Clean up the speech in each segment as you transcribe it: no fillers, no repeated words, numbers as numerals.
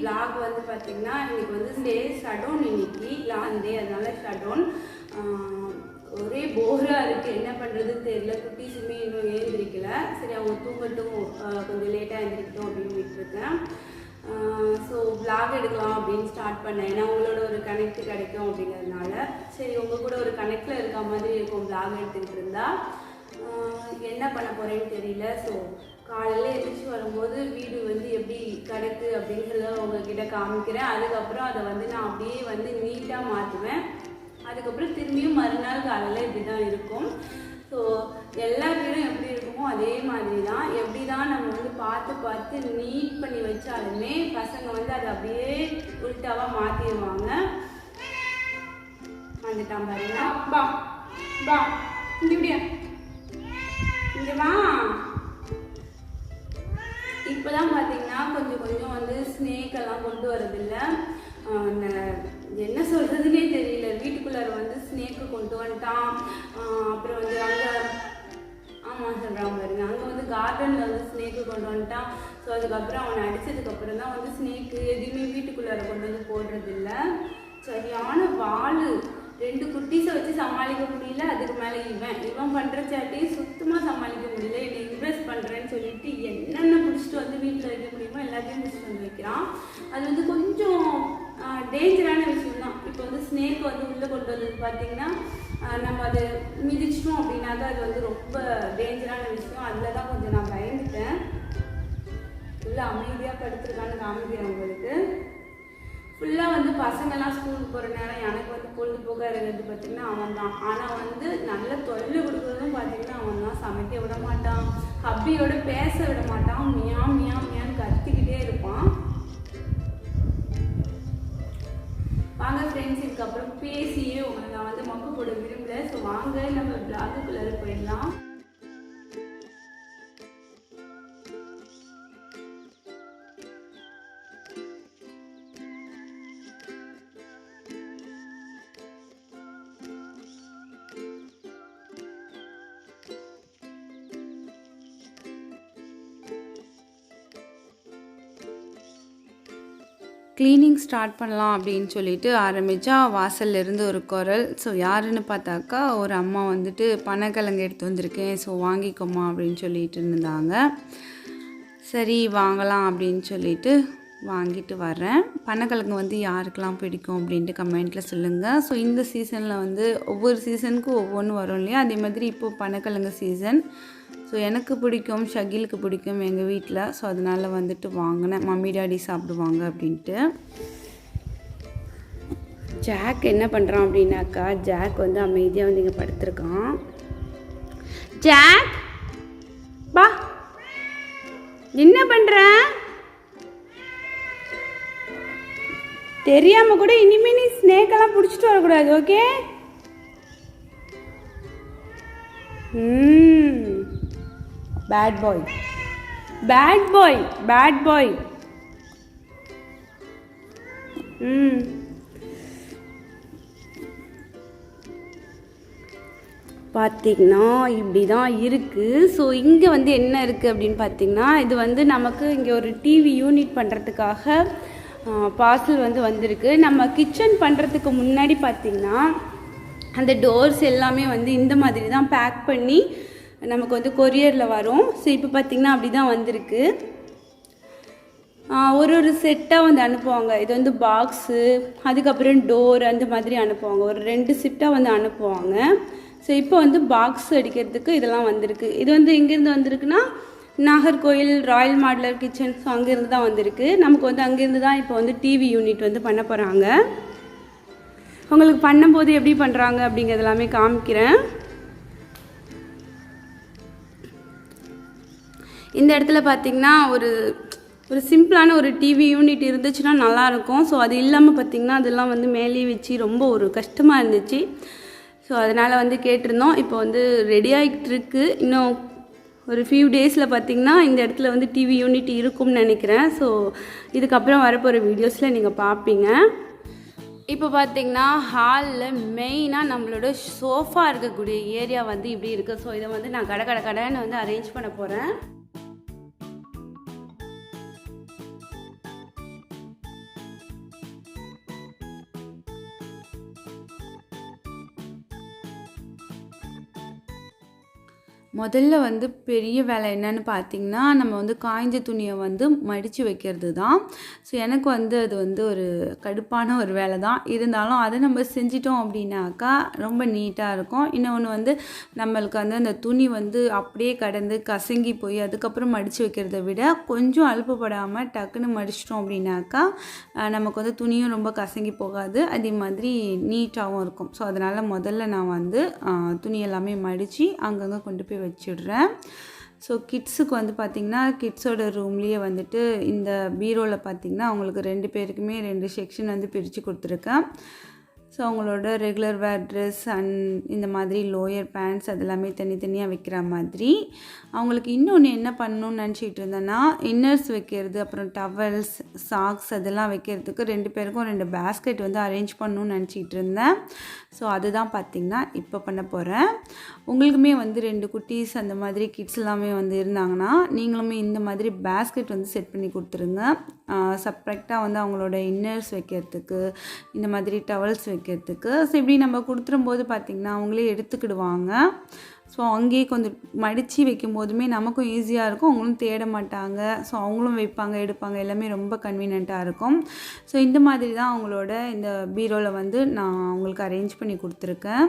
vlog வந்து பார்த்தீங்கன்னா இன்னைக்கு வந்து டே ஷட்டவுன், இன்னைக்கு லாங் டே, அதனால ஷட்டவுன். ஒரே போராக இருக்குது, என்ன பண்ணுறதுன்னு தெரியல. குட்டீஸுமே இன்னும் எழுந்திரிக்கல. சரி அவங்க தூங்கட்டும், கொஞ்சம் லேட்டாக எழுந்திரிக்கட்டும் அப்படின்னு விட்டுருக்கேன். ஸோ vlog எடுக்கலாம் அப்படின்னு ஸ்டார்ட் பண்ணேன். ஏன்னா உங்களோட ஒரு கனெக்ட் கிடைக்கும் அப்படிங்கிறதுனால. சரி உங்கள் கூட ஒரு கனெக்டில் இருக்க மாதிரி இருக்கும் vlog எடுத்துக்கிட்டு இருந்தால். என்ன பண்ண போகிறேன்னு தெரியல. ஸோ காலையில் எழுந்திரிச்சு வரும்போது வீடு வந்து எப்படி கிடக்கு அப்படிங்கிறத உங்ககிட்ட காமிக்கிறேன். அதுக்கப்புறம் அதை வந்து நான் அப்படியே வந்து நீட்டாக மாற்றுவேன். அதுக்கப்புறம் திரும்பியும் மறுநாள் காலையில் இப்படி தான் இருக்கும். ஸோ எல்லா வீடும் எப்படி இருக்குமோ அதே மாதிரி தான். எப்படி தான் நம்ம வந்து பார்த்து பார்த்து நீட் பண்ணி வச்சாலுமே பசங்க வந்து அதை அப்படியே உள்டாவாக மாற்றிடுவாங்க. வந்துட்டான் பாருங்க. பா பா இப்படியா இங்கேவா. இப்போ தான் பார்த்தீங்கன்னா கொஞ்சம் கொஞ்சம் வந்து ஸ்னேக்கெல்லாம் கொண்டு வரதில்லை. என்ன சொல்கிறதுனே தெரியல. வீட்டுக்குள்ளார வந்து ஸ்னேக்கு கொண்டு வந்துட்டான். அப்புறம் வந்து அங்கே ஆமாம் சொல்கிறான் பாருங்க, அங்கே வந்து கார்டனில் வந்து ஸ்னேக்கு கொண்டு வந்துட்டான். ஸோ அதுக்கப்புறம் அவனை அடித்ததுக்கப்புறம் தான் வந்து ஸ்னேக்கு எதுவுமே வீட்டுக்குள்ளார கொண்டு வந்து போடுறதில்ல. சரியான வாள். 2 குட்டீஸை வச்சு சமாளிக்க முடியல. அதுக்கு மேலே இவன் பண்ணுற சேட்டையும் சுத்தமாக சமாளிக்க முடியல. என்னை இம்ப்ரெஸ் பண்ணுறேன்னு சொல்லிட்டு என்னென்ன பிடிச்சிட்டு வந்து வீட்டில் வைக்க முடியுமோ எல்லாத்தையும் பிடிச்சிட்டு வந்து வைக்கிறான். அது வந்து கொஞ்சம் டேஞ்சரான விஷயம் தான். இப்போ வந்து ஸ்னேக் வந்து உள்ளே கொண்டு வந்தது பார்த்தீங்கன்னா நம்ம அதை மிதிச்சிட்டோம் அப்படின்னாக்கா அது வந்து ரொம்ப டேஞ்சரான விஷயம். அதில் தான் கொஞ்சம் நான் பயந்துட்டேன். உள்ள அமைதியாக படுத்துருக்கான்னு காமிக்கிறேன் உங்களுக்கு. ஃபுல்லாக வந்து பசங்கள்லாம் ஸ்கூலுக்கு போகிற நேரம் எனக்கு வந்து பொழுதுபோக்காக இருக்கிறது பார்த்திங்கன்னா அவன் தான். ஆனால் வந்து நல்ல தொல்லை கொடுக்குறதும் பார்த்திங்கன்னா அவன் தான். சமைக்க விட மாட்டான், ஹப்பியோட பேச விட மாட்டான், மியா மியா மியான்னு கத்திக்கிட்டே இருப்பான். வாங்க ஃப்ரெண்ட்ஸ், இதுக்கப்புறம் பேசியே உங்களை நான் வந்து மொக்க போட விரும்பல. ஸோ வாங்க நம்ம vlog-குள்ளே போயிடலாம். க்ளீனிங் ஸ்டார்ட் பண்ணலாம் அப்படின்னு சொல்லிட்டு ஆரம்பித்தா வாசல்லேருந்து ஒரு குரல். ஸோ யாருன்னு பார்த்தாக்கா ஒரு அம்மா வந்துட்டு பனக்கிழங்கு எடுத்து வந்திருக்கேன், ஸோ வாங்கிக்கோமா அப்படின்னு சொல்லிட்டு இருந்தாங்க. சரி வாங்கலாம் அப்படின்னு சொல்லிட்டு வாங்கிட்டு வரேன். பனக்கிழங்கு வந்து யாருக்கெல்லாம் பிடிக்கும் அப்படின்ட்டு கமெண்ட்டில் சொல்லுங்கள். ஸோ இந்த சீசனில் வந்து ஒவ்வொரு சீசனுக்கும் ஒவ்வொன்று வரும் இல்லையா, அதே மாதிரி இப்போது பனக்கிழங்கு சீசன். ஸோ எனக்கு பிடிக்கும், ஷகிலுக்கு பிடிக்கும் எங்கள் வீட்டில். ஸோ அதனால் வந்துட்டு வாங்கினேன். மம்மி டாடி சாப்பிடுவாங்க அப்படின்ட்டு. ஜாக் என்ன பண்ணுறான் அப்படின்னாக்கா, ஜாக் வந்து அமைதியாக வந்து இங்கே படுத்துருக்கான். ஜாக் பா, என்ன பண்ணுற? தெரியாமல் கூட இனிமேல் நீ ஸ்னேக்கெல்லாம் பிடிச்சிட்டு வரக்கூடாது, okay? Bad boy, bad boy, bad boy. பார்த்திங்கன்னா இப்படி தான் இருக்குது. ஸோ இங்கே வந்து என்ன இருக்குது அப்படின்னு பார்த்திங்கன்னா, இது வந்து நமக்கு இங்கே ஒரு டிவி யூனிட் பண்ணுறதுக்காக பார்சல் வந்து வந்திருக்கு. நம்ம கிச்சன் பண்ணுறதுக்கு முன்னாடி பார்த்திங்கன்னா அந்த டோர்ஸ் எல்லாமே வந்து இந்த மாதிரி தான் பேக் பண்ணி நமக்கு வந்து கொரியரில் வரும். ஸோ இப்போ பார்த்திங்கன்னா அப்படி தான் வந்திருக்கு. ஒரு செட்டாக வந்து அனுப்புவாங்க. இது வந்து பாக்ஸு, அதுக்கப்புறம் டோர், அந்த மாதிரி அனுப்புவாங்க. ஒரு 2 ஷிஃப்டாக வந்து அனுப்புவாங்க. ஸோ இப்போ வந்து பாக்ஸ் அடிக்கிறதுக்கு இதெல்லாம் வந்திருக்கு. இது வந்து எங்கேருந்து வந்திருக்குன்னா Nagercoil Royal modeller kitchen. So அங்கேருந்து தான் வந்திருக்கு. நமக்கு வந்து அங்கேருந்து தான் இப்போ வந்து டிவி யூனிட் வந்து பண்ண போகிறாங்க. உங்களுக்கு பண்ணும்போது எப்படி பண்ணுறாங்க அப்படிங்கிறது எல்லாமே காமிக்கிறேன். இந்த இடத்துல பார்த்திங்கன்னா ஒரு சிம்பிளான ஒரு டிவி யூனிட் இருந்துச்சுன்னா நல்லாயிருக்கும். ஸோ அது இல்லாமல் பார்த்திங்கன்னா அதெல்லாம் வந்து மேலேயே வச்சு ரொம்ப ஒரு கஷ்டமாக இருந்துச்சு. ஸோ அதனால் வந்து கேட்டிருந்தோம். இப்போ வந்து ரெடி ஆகிட்டு இருக்கு. இன்னும் ஒரு ஃபியூ டேஸில் பார்த்திங்கன்னா இந்த இடத்துல வந்து டிவி யூனிட் இருக்கும்னு நினைக்கிறேன். ஸோ இதுக்கப்புறம் வரப்போகிற வீடியோஸில் நீங்கள் பார்ப்பீங்க. இப்போ பார்த்திங்கன்னா ஹாலில் மெயினாக நம்மளோட சோஃபா இருக்கக்கூடிய ஏரியா வந்து இப்படி இருக்குது. ஸோ இதை வந்து நான் கடைன்னு வந்து அரேஞ்ச் பண்ண போகிறேன். முதல்ல வந்து பெரிய வேலை என்னன்னு பார்த்தீங்கன்னா, நம்ம வந்து காய்ஞ்ச துணிய வந்து மடிச்சு வைக்கிறது தான். ஸோ எனக்கு வந்து அது வந்து ஒரு கடுப்பான ஒரு வேலை தான். இருந்தாலும் அத நம்ம செஞ்சுட்டோம் அப்படின்னாக்கா, ரொம்ப நீட்டா இருக்கும். இன்னொன்னு வந்து நம்மளுக்கு வந்து அந்த துணி வந்து அப்படியே கடந்து கசங்கி போய் அதுக்கப்புறம் மடிச்சு வைக்கிறத விட, கொஞ்சம் அலுப்புப்படாம டக்குன்னு மடிச்சிட்டோம் அப்படின்னாக்கா, நமக்கு வந்து துணியும் ரொம்ப கசங்கி போகாது. அதே மாதிரி நீட்டாவும் இருக்கும். ஸோ அதனால முதல்ல நான் வந்து துணி எல்லாமே மடிச்சு அங்கங்க கொண்டு போய் வச்சுடுறேன். ஸோ கிட்ஸுக்கு வந்து பார்த்திங்கன்னா, கிட்ஸோட ரூம்லேயே வந்துட்டு இந்த பீரோவில் பார்த்திங்கன்னா, அவங்களுக்கு 2 பேருக்குமே 2 செக்ஷன் வந்து பிரித்து கொடுத்துருக்கேன். ஸோ அவங்களோட ரெகுலர் வேர் ட்ரெஸ் அண்ட் இந்த மாதிரி லோயர் பேண்ட்ஸ் அதெல்லாமே தனித்தனியாக வைக்கிற மாதிரி. அவங்களுக்கு இன்னொன்று என்ன பண்ணணும்னு நினச்சிட்டு இருந்தேன்னா, இன்னர்ஸ் வைக்கிறது, அப்புறம் டவல்ஸ், சாக்ஸ் அதெல்லாம் வைக்கிறதுக்கு 2 பேருக்கும் 2 பேஸ்கெட் வந்து அரேஞ்ச் பண்ணணும்னு நினச்சிட்டு இருந்தேன். ஸோ அதுதான் பார்த்திங்கன்னா இப்போ பண்ண போகிறேன். உங்களுக்குமே வந்து 2 குட்டீஸ் அந்த மாதிரி கிட்ஸ் எல்லாமே வந்து இருந்தாங்கன்னா, நீங்களுமே இந்த மாதிரி பேஸ்கெட் வந்து செட் பண்ணி கொடுத்துருங்க. செப்ரேட்டாக வந்து அவங்களோட இன்னர்ஸ் வைக்கிறதுக்கு, இந்த மாதிரி டவல்ஸ் வைக்கிறதுக்கு. ஸோ இப்படி நம்ம கொடுத்துரும்போது பார்த்திங்கன்னா அவங்களே எடுத்துக்கிடுவாங்க. ஸோ அங்கேயே கொஞ்சம் மடித்து வைக்கும்போதுமே நமக்கும் ஈஸியாக இருக்கும், அவங்களும் தேட மாட்டாங்க. ஸோ அவங்களும் வைப்பாங்க, எடுப்பாங்க, எல்லாமே ரொம்ப கன்வீனியண்ட்டாக இருக்கும். ஸோ இந்த மாதிரி தான் அவங்களோட இந்த பீரோவில் வந்து நான் அவங்களுக்கு அரேஞ்ச் பண்ணி கொடுத்துருக்கேன்.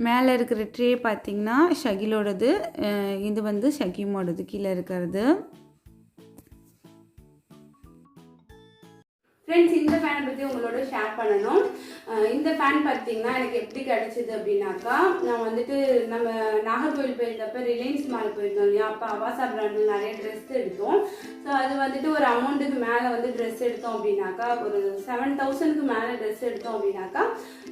மேலே இருக்கிற ட்ரே பார்த்திங்கன்னா ஷகிலோடது, இது வந்து ஷகீமோடது கீழே இருக்கிறது. ஃப்ரெண்ட்ஸ், இந்த ஃபேனை பற்றி உங்களோட ஷேர் பண்ணணும். இந்த ஃபேன் பார்த்தீங்கன்னா எனக்கு எப்படி கிடச்சிது அப்படின்னாக்கா, நான் வந்துட்டு நம்ம நாகர்கோவில் போயிருந்தப்ப ரிலையன்ஸ் மால் போயிருந்தோம் இல்லையா, அப்போ அவாசா பிராண்டில் நிறைய ட்ரெஸ் எடுத்தோம். ஸோ அது வந்துட்டு ஒரு அமௌண்ட்டுக்கு மேலே வந்து ட்ரெஸ் எடுத்தோம் அப்படின்னாக்கா, ஒரு 7000க்கு மேலே ட்ரெஸ் எடுத்தோம் அப்படின்னாக்கா,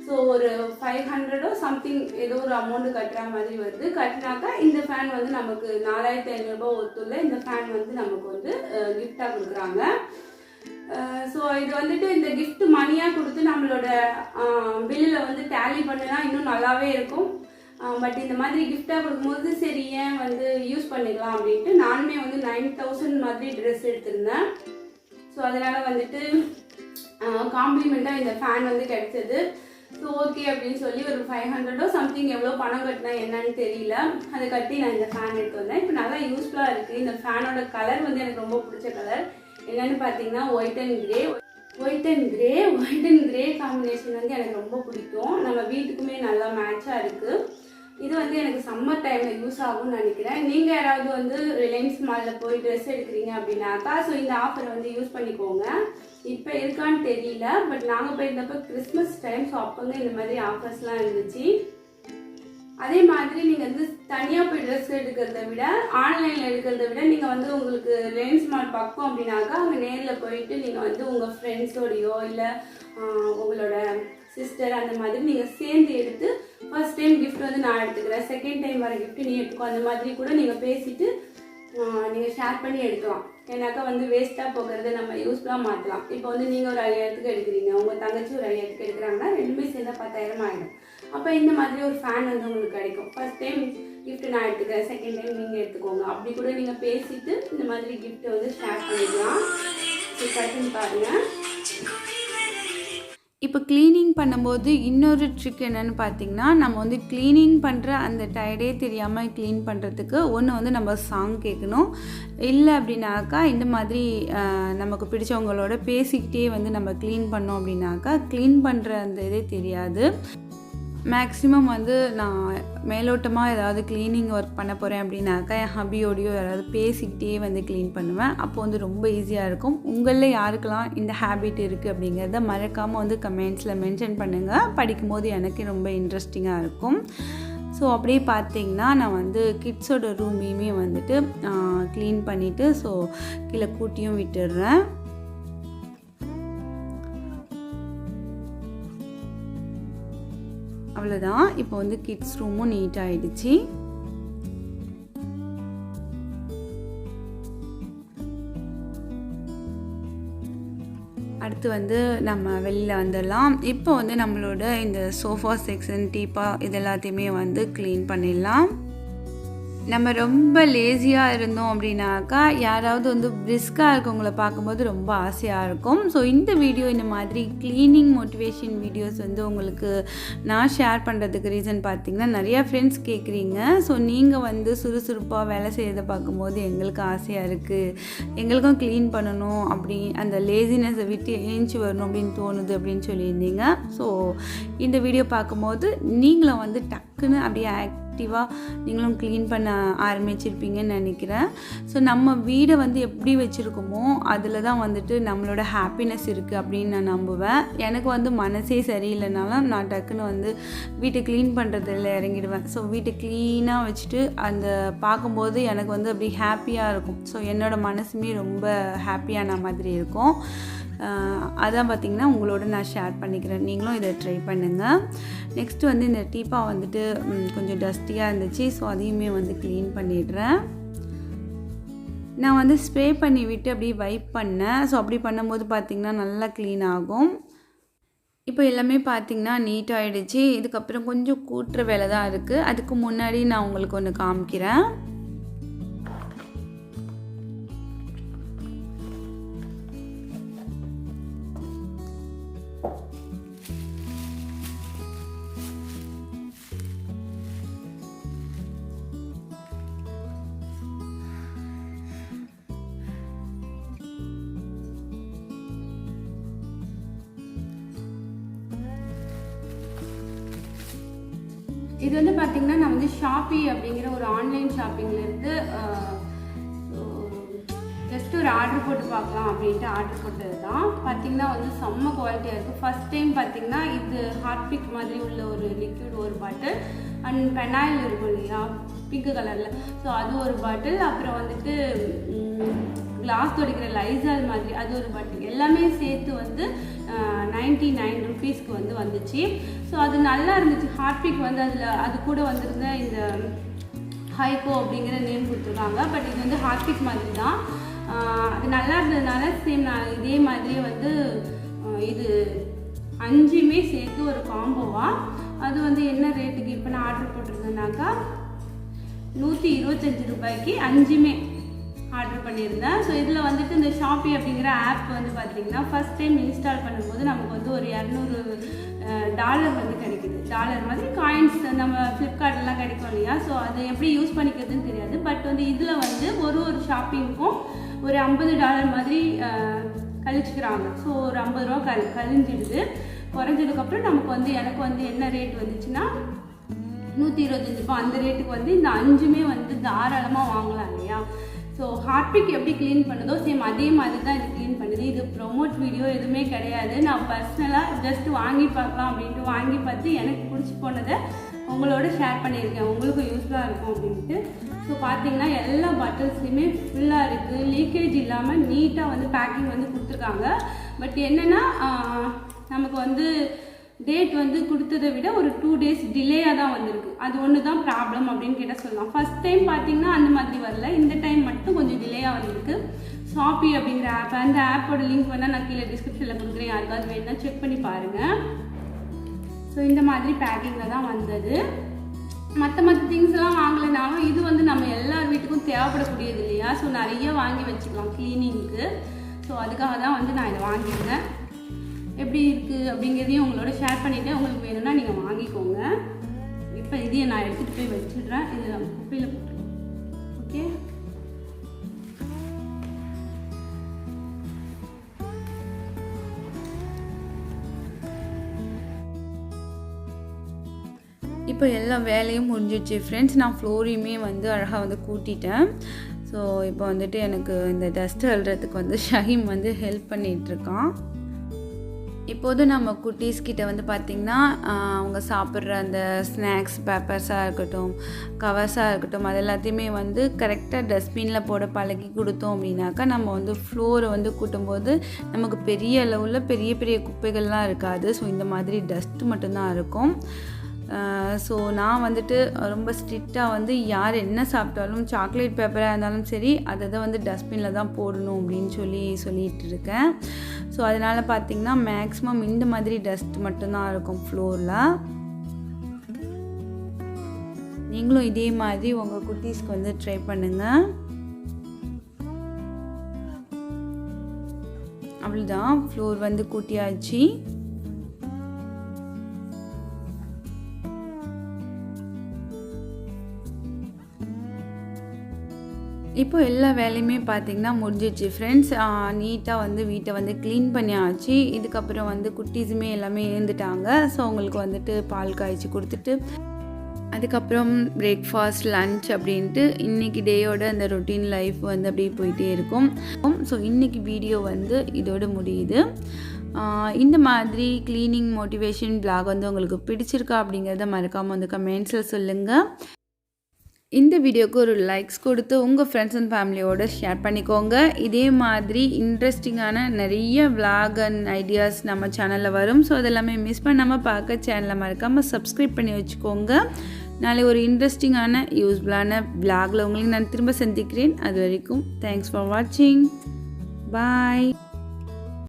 ஸோ ஒரு 500 சம்திங் ஏதோ ஒரு அமௌண்ட்டு கட்டுற மாதிரி வருது. கட்டினாக்கா இந்த ஃபேன் வந்து நமக்கு 4500 ஒத்துள்ள இந்த ஃபேன் வந்து நமக்கு வந்து கிஃப்டாக கொடுக்குறாங்க. ஸோ இது வந்துட்டு இந்த கிஃப்ட் மணியாக கொடுத்து நம்மளோட பில்லில் வந்து டேலி பண்ணினா இன்னும் நல்லாவே இருக்கும். பட் இந்த மாதிரி கிஃப்டாக கொடுக்கும்போது சரி ஏன் வந்து யூஸ் பண்ணிக்கலாம் அப்படின்ட்டு நானுமே வந்து 9000 மாதிரி ட்ரெஸ் எடுத்திருந்தேன். ஸோ அதனால் வந்துட்டு காம்ப்ளிமெண்ட்டாக இந்த ஃபேன் வந்து கிடைச்சது. ஸோ ஓகே அப்படின்னு சொல்லி ஒரு 500 சம்திங் எவ்வளோ பணம் கட்டினா என்னன்னு தெரியல, அதை கட்டி நான் இந்த ஃபேன் எடுத்து வந்தேன். இப்போ நல்லா யூஸ்ஃபுல்லாக இருக்குது. இந்த ஃபேனோட கலர் வந்து எனக்கு ரொம்ப பிடிச்ச கலர் என்னன்னு பார்த்தீங்கன்னா ஒயிட் அண்ட் கிரே காம்பினேஷன் வந்து எனக்கு ரொம்ப பிடிக்கும். நம்ம வீட்டுக்குமே நல்லா மேட்சாக இருக்குது. இது வந்து எனக்கு சம்மர் டைமில் யூஸ் ஆகும்னு நினைக்கிறேன். நீங்கள் யாராவது வந்து ரிலையன்ஸ் மாலில் போய் ட்ரெஸ் எடுக்கிறீங்க அப்படின்னாக்கா, ஸோ இந்த ஆஃபரை வந்து யூஸ் பண்ணிக்கோங்க. இப்போ இருக்கான்னு தெரியல, பட் நாங்கள் போயிருந்தப்போ கிறிஸ்மஸ் டைம், ஸோ அப்போ வந்து இந்த மாதிரி ஆஃபர்ஸ்லாம் இருந்துச்சு. அதே மாதிரி நீங்கள் வந்து தனியாக போய் ட்ரெஸ் எடுக்கிறத விட ஆன்லைனில் எடுக்கிறத விட நீங்கள் வந்து உங்களுக்கு ரிலையன்ஸ் மால் பக்கம் அப்படின்னாக்கா அங்கே நேரில் போயிட்டு நீங்கள் வந்து உங்கள் ஃப்ரெண்ட்ஸோடையோ இல்லை உங்களோட சிஸ்டர் அந்த மாதிரி நீங்கள் சேர்ந்து எடுத்து ஃபர்ஸ்ட் டைம் கிஃப்ட் வந்து நான் எடுத்துக்கிறேன், செகண்ட் டைம் வர கிஃப்ட் நீ எடுத்துக்கோ, அந்த மாதிரி கூட நீங்கள் பேசிட்டு நீங்கள் ஷேர் பண்ணி எடுக்கலாம். ஏன்னாக்கா வந்து வேஸ்ட்டாக போகிறத நம்ம யூஸ்ஃபுல்லாக மாற்றலாம். இப்போ வந்து நீங்கள் ஒரு 5000க்கு எடுக்கிறீங்க, உங்கள் தங்கச்சி ஒரு 5000க்கு எடுக்கிறாங்கன்னா 2மே சேர்ந்தா 10000 ஆகிடும். அப்போ இந்த மாதிரி ஒரு ஃபேன் வந்து உங்களுக்கு கிடைக்கும். ஃபர்ஸ்ட் டைம் கிஃப்ட் நான் எடுத்துக்கிறேன், செகண்ட் டைம் நீங்கள் எடுத்துக்கோங்க, அப்படி கூட நீங்கள் பேசிட்டு இந்த மாதிரி கிஃப்ட்டை வந்து ஷேர் பண்ணிக்கலாம். கட்டுன்னு பாருங்கள். இப்போ க்ளீனிங் பண்ணும்போது இன்னொரு ட்ரிக் என்னென்னு பார்த்தீங்கன்னா, நம்ம வந்து க்ளீனிங் பண்ணுற அந்த டயர்டே தெரியாமல் க்ளீன் பண்ணுறதுக்கு ஒன்று வந்து நம்ம சாங் கேட்கணும். இல்லை அப்படின்னாக்கா இந்த மாதிரி நமக்கு பிடிச்சவங்களோட பேசிக்கிட்டே வந்து நம்ம க்ளீன் பண்ணோம் அப்படின்னாக்கா க்ளீன் பண்ணுற அந்த இதே தெரியாது. மேக்ஸிமம் வந்து நான் மேலோட்டமாக ஏதாவது க்ளீனிங் ஒர்க் பண்ண போகிறேன் அப்படின்னாக்கா என் ஹபியோடையோ யாராவது பேசிக்கிட்டே வந்து க்ளீன் பண்ணுவேன். அப்போ வந்து ரொம்ப ஈஸியாக இருக்கும். உங்களில் யாருக்கெல்லாம் இந்த ஹேபிட் இருக்குது அப்படிங்கிறத மறக்காமல் வந்து கமெண்ட்ஸில் மென்ஷன் பண்ணுங்கள். படிக்கும்போது எனக்கு ரொம்ப இன்ட்ரெஸ்டிங்காக இருக்கும். ஸோ அப்படியே பார்த்தீங்கன்னா நான் வந்து கிட்ஸோட ரூமையுமே வந்துட்டு க்ளீன் பண்ணிவிட்டு ஸோ கீழே கூட்டியும் விட்டுடுறேன். அவ்வளோதான். இப்போ வந்து கிட்ஸ் ரூமும் நீட் ஆகிடுச்சு. அடுத்து வந்து நம்ம வெளியில் வந்துடலாம். இப்போ வந்து நம்மளோட இந்த சோஃபா செக்ஷன், டீப்பா இது எல்லாத்தையுமே வந்து க்ளீன் பண்ணிடலாம். நம்ம ரொம்ப லேசியாக இருந்தோம் அப்படின்னாக்கா யாராவது வந்து பிரிஸ்காக இருக்கவங்கள பார்க்கும்போது ரொம்ப ஆசையாக இருக்கும். ஸோ இந்த வீடியோ இந்த மாதிரி க்ளீனிங் மோட்டிவேஷன் வீடியோஸ் வந்து உங்களுக்கு நான் ஷேர் பண்ணுறதுக்கு ரீசன் பார்த்திங்கன்னா நிறையா ஃப்ரெண்ட்ஸ் கேட்குறீங்க. ஸோ நீங்கள் வந்து சுறுசுறுப்பாக வேலை செய்கிறத பார்க்கும்போது எங்களுக்கு ஆசையாக இருக்குது, எங்களுக்கும் க்ளீன் பண்ணணும் அப்படி அந்த லேசினஸை விட்டு ஏஞ்சி வரணும் அப்படின்னு தோணுது அப்படின்னு சொல்லியிருந்தீங்க. ஸோ இந்த வீடியோ பார்க்கும்போது நீங்களும் வந்து டக்குன்னு அப்படியே ஆக்டிவாக நீங்களும் க்ளீன் பண்ண ஆரம்பிச்சிருப்பீங்கன்னு நினைக்கிறேன். ஸோ நம்ம வீடை வந்து எப்படி வச்சுருக்கோமோ அதில் தான் வந்துட்டு நம்மளோட ஹாப்பினஸ் இருக்குது அப்படின்னு நான் நம்புவேன். எனக்கு வந்து மனசே சரியில்லைனாலும் நான் டக்குன்னு வந்து வீட்டை க்ளீன் பண்ணுறதில் இறங்கிடுவேன். ஸோ வீட்டை க்ளீனாக வச்சுட்டு அந்த பார்க்கும்போது எனக்கு வந்து அப்படி ஹாப்பியாக இருக்கும். ஸோ என்னோடய மனசுமே ரொம்ப ஹாப்பியான மாதிரி இருக்கும். அதான் பார்த்திங்கன்னா உங்களோட நான் ஷேர் பண்ணிக்கிறேன். நீங்களும் இதை ட்ரை பண்ணுங்கள். நெக்ஸ்ட்டு வந்து இந்த டீப்பா வந்துட்டு கொஞ்சம் டஸ்டியாக இருந்துச்சு. ஸோ அதையுமே வந்து க்ளீன் பண்ணிடுறேன். நான் வந்து ஸ்ப்ரே பண்ணி விட்டு அப்படியே வைப் பண்ணேன். ஸோ அப்படி பண்ணும்போது பார்த்திங்கன்னா நல்லா க்ளீன் ஆகும். இப்போ எல்லாமே பார்த்திங்கன்னா நீட்டாகிடுச்சு. இதுக்கப்புறம் கொஞ்சம் கூட்டுற வேலை தான் இருக்குது. அதுக்கு முன்னாடி நான் உங்களுக்கு ஒன்று காமிக்கிறேன். இது வந்து பார்த்திங்கன்னா நான் வந்து ஷாப்பி அப்படிங்கிற ஒரு ஆன்லைன் ஷாப்பிங்லேருந்து ஜஸ்ட் ஒரு ஆர்டர் போட்டு பார்க்கலாம் அப்படின்ட்டு ஆர்டர் போட்டது தான். பார்த்திங்கன்னா வந்து செம்ம குவாலிட்டியாக இருக்குது. ஃபஸ்ட் டைம் பார்த்திங்கன்னா இது ஹார்பிக் மாதிரி உள்ள ஒரு லிக்விட் ஒரு பாட்டில் அண்ட் பெனாயில் இருக்கும் இல்லையா பிங்க் கலரில், ஸோ அது ஒரு பாட்டில். அப்புறம் வந்துட்டு கிளாஸ் துடைக்கிற லைசால் மாதிரி அது ஒரு பாட்டில், எல்லாமே சேர்த்து வந்து 99 ருபீஸ்க்கு வந்து வந்துச்சு. ஸோ அது நல்லா இருந்துச்சு. ஹார்பிக் வந்து அது கூட வந்திருந்த இந்த ஹைகோ அப்படிங்கிற நேம் கொடுத்துருக்காங்க. பட் இது வந்து ஹார்பிக் மாதிரி தான். அது நல்லா இருந்ததுனால சேம் நான் இதே மாதிரியே வந்து இது 5மே சேர்த்து ஒரு காம்போவாக அது வந்து என்ன ரேட்டுக்கு இப்போ நான் ஆர்டர் போட்டிருந்தேன்னாக்கா 125 ரூபாய்க்கு 5மே ஆர்டர் பண்ணியிருந்தேன். ஸோ இதில் வந்துட்டு இந்த ஷாப்பி அப்படிங்கிற ஆப் வந்து பார்த்திங்கன்னா ஃபஸ்ட் டைம் இன்ஸ்டால் பண்ணும்போது நமக்கு வந்து ஒரு $200 வந்து கிடைக்குது. டாலர் மாதிரி காயின்ஸ் நம்ம ஃப்ளிப்கார்ட்லாம் கிடைக்கும் இல்லையா. ஸோ அதை எப்படி யூஸ் பண்ணிக்கிறதுன்னு தெரியாது. பட் வந்து இதில் வந்து ஒரு ஷாப்பிங்க்கும் ஒரு $50 மாதிரி கழிச்சுக்கிறாங்க. ஸோ ஒரு 50 ரூபா கழிஞ்சிடுது. குறைஞ்சதுக்கப்புறம் நமக்கு வந்து எனக்கு வந்து என்ன ரேட் வந்துச்சுன்னா 125 ரூபா. அந்த ரேட்டுக்கு வந்து இந்த 5மே வந்து தாராளமாக வாங்கலாம் இல்லையா. ஸோ ஹார்பிக் எப்படி க்ளீன் பண்ணுதோ சேம் அதே மாதிரி தான் இது க்ளீன் பண்ணுது. இது ப்ரொமோட் வீடியோ எதுவுமே கிடையாது. நான் பர்சனலாக ஜஸ்ட் வாங்கி பார்க்கலாம் அப்படின்ட்டு வாங்கி பார்த்து எனக்கு பிடிச்சி போனதை உங்களோட ஷேர் பண்ணியிருக்கேன், உங்களுக்கும் யூஸ்ஃபுல்லாக இருக்கும் அப்படின்ட்டு. ஸோ பார்த்தீங்கன்னா எல்லா பாட்டில்ஸ்லையுமே ஃபுல்லாக இருக்குது, லீக்கேஜ் இல்லாமல் நீட்டாக வந்து பேக்கிங் வந்து கொடுத்துருக்காங்க. பட் என்னென்னா நமக்கு வந்து டேட் வந்து கொடுத்ததை விட ஒரு 2 days டிலேயாக தான் வந்திருக்கு. அது ஒன்று தான் ப்ராப்ளம் அப்படின்னு கேட்டால் சொல்லலாம். ஃபஸ்ட் டைம் பார்த்திங்கன்னா அந்த மாதிரி வரல, இந்த டைம் மட்டும் கொஞ்சம் டிலேயாக வந்திருக்கு. ஷாப்பி அப்படிங்கிற ஆப், அந்த ஆப்போட லிங்க் வேணால் நான் கீழே டிஸ்கிரிப்ஷனில் கொடுக்குறேன், யாருக்காவது வேணுன்னா செக் பண்ணி பாருங்கள். ஸோ இந்த மாதிரி பேக்கிங்கில் தான் வந்தது. மற்ற திங்ஸ்லாம் வாங்கலைனாலும் இது வந்து நம்ம எல்லார் வீட்டுக்கும் தேவைப்படக்கூடியது இல்லையா. ஸோ நிறைய வாங்கி வச்சுக்கலாம் க்ளீனிங்க்கு. ஸோ அதுக்காக தான் வந்து நான் இதை வாங்கியிருந்தேன். எப்படி இருக்குது அப்படிங்கிறதையும் உங்களோட ஷேர் பண்ணிவிட்டு உங்களுக்கு வேணும்னா நீங்கள் வாங்கிக்கோங்க. இப்போ இதையை நான் எடுத்துகிட்டு போய் வச்சிடுறேன். இதை நம்ம குப்பையில் போட்டுருக்கோம். ஓகே, இப்போ எல்லா வேலையும் முடிஞ்சிடுச்சு ஃப்ரெண்ட்ஸ். நான் ஃப்ளோரையுமே வந்து அழகாக வந்து கூட்டிட்டேன். ஸோ இப்போ வந்துட்டு எனக்கு இந்த டஸ்ட் அள்ளுறதுக்கு வந்து ஷஹீம் வந்து ஹெல்ப் பண்ணிகிட்ருக்கான். இப்போது நம்ம குட்டீஸ்கிட்ட வந்து பார்த்திங்கன்னா அவங்க சாப்பிட்ற அந்த ஸ்நாக்ஸ் பேப்பர்ஸாக இருக்கட்டும், கவர்ஸாக இருக்கட்டும், அது எல்லாத்தையுமே வந்து கரெக்டாக டஸ்ட்பினில் போட பழகி கொடுத்தோம் அப்படின்னாக்கா நம்ம வந்து ஃப்ளோரை வந்து கூட்டும்போது நமக்கு பெரிய அளவில் பெரிய குப்பைகள்லாம் இருக்காது. ஸோ இந்த மாதிரி டஸ்ட்டு மட்டும்தான் இருக்கும். ஸோ நான் வந்துட்டு ரொம்ப ஸ்ட்ரிக்டாக வந்து யார் என்ன சாப்பிட்டாலும் சாக்லேட் பேப்பராக இருந்தாலும் சரி அதை தான் வந்து டஸ்ட்பினில் தான் போடணும் அப்படின்னு சொல்லிகிட்டு இருக்கேன். ஸோ அதனால் பார்த்திங்கன்னா மேக்ஸிமம் இந்த மாதிரி டஸ்ட் மட்டும்தான் இருக்கும் ஃப்ளோரில். நீங்களும் இதே மாதிரி உங்கள் குட்டீஸ்க்கு வந்து ட்ரை பண்ணுங்கள். அவ்வளோதான், ஃப்ளோர் வந்து கூட்டியாச்சு. இப்போ எல்லா வேலையுமே பார்த்திங்கன்னா முடிஞ்சிச்சு ஃப்ரெண்ட்ஸ். நீட்டாக வந்து வீட்டை வந்து க்ளீன் பண்ணியாச்சு. இதுக்கப்புறம் வந்து குட்டீஸுமே எல்லாமே எழுந்துட்டாங்க. ஸோ அவங்களுக்கு வந்துட்டு பால் காய்ச்சி கொடுத்துட்டு அதுக்கப்புறம் பிரேக்ஃபாஸ்ட், லன்ச் அப்படின்ட்டு இன்றைக்கி டேயோட அந்த ரொட்டீன் லைஃப் வந்து அப்படியே போயிட்டே இருக்கும். ஸோ இன்றைக்கி வீடியோ வந்து இதோடு முடியுது. இந்த மாதிரி க்ளீனிங் மோட்டிவேஷன் vlog வந்து உங்களுக்கு பிடிச்சிருக்கா அப்படிங்கிறத மறக்காமல் வந்து கமெண்ட்ஸில் சொல்லுங்கள். இந்த வீடியோக்கு ஒரு லைக்ஸ் கொடுத்து உங்கள் ஃப்ரெண்ட்ஸ் அண்ட் ஃபேமிலியோடு ஷேர் பண்ணிக்கோங்க. இதே மாதிரி இன்ட்ரெஸ்டிங்கான நிறைய vlog அண்ட் ஐடியாஸ் நம்ம சேனலில் வரும். ஸோ அதெல்லாமே மிஸ் பண்ணாமல் பார்க்க சேனலை மறக்காமல் சப்ஸ்கிரைப் பண்ணி வச்சுக்கோங்க. நாளை ஒரு இன்ட்ரெஸ்டிங்கான யூஸ்ஃபுல்லான vlogல உங்களுக்கு நான் திரும்ப சந்திக்கிறேன். அது வரைக்கும் தேங்க்ஸ் ஃபார் வாட்சிங். பாய்.